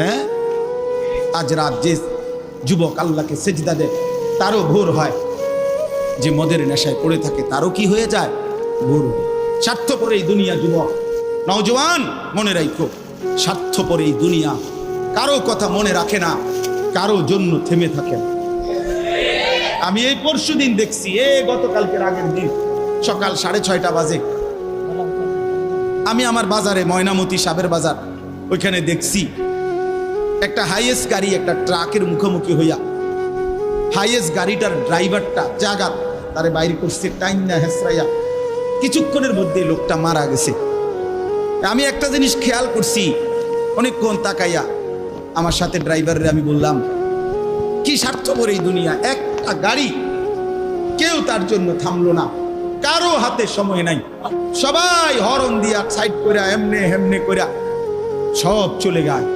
হ্যাঁ, আজ রাত যে যুবক আল্লাহকে সেজদা দেয় তারও ভোর হয়, যে মদের নেশায় পড়ে থাকে তারও কি হয়ে যায়, ভোর। স্বার্থপর এই দুনিয়া যুবক, নওজওয়ান মনে রাখো, স্বার্থপর এই দুনিয়া, কারো কথা মনে রাখে না, কারো জন্য থেমে থাকে না। আমি এই পরশুদিন দেখছি, গতকালকের আগের দিন সকাল 6:30 বাজে আমি আমার বাজারে, ময়নামতি সাবের বাজার, ওইখানে দেখছি একটা হাইয়েস্ট গাড়ি একটা ট্রাকের মুখোমুখি হইয়া, হাইয়েস্ট গাড়িটার ড্রাইভারটা জায়গা তারে বাইরে করছে টাইম না হেসরাইয়া, কিছুক্ষণের মধ্যে লোকটা মারা গেছে। আমি একটা জিনিস খেয়াল করছি, অনেকক্ষণ তাকাইয়া আমার সাথে ড্রাইভারের আমি বললাম, কি স্বার্থপর এই দুনিয়া, একটা গাড়ি কেউ তার জন্য থামলো না, কারো হাতে সময় নাই, সবাই হরন দিয়া সাইড করে এমনে হেমনে করে সব চলে যায়।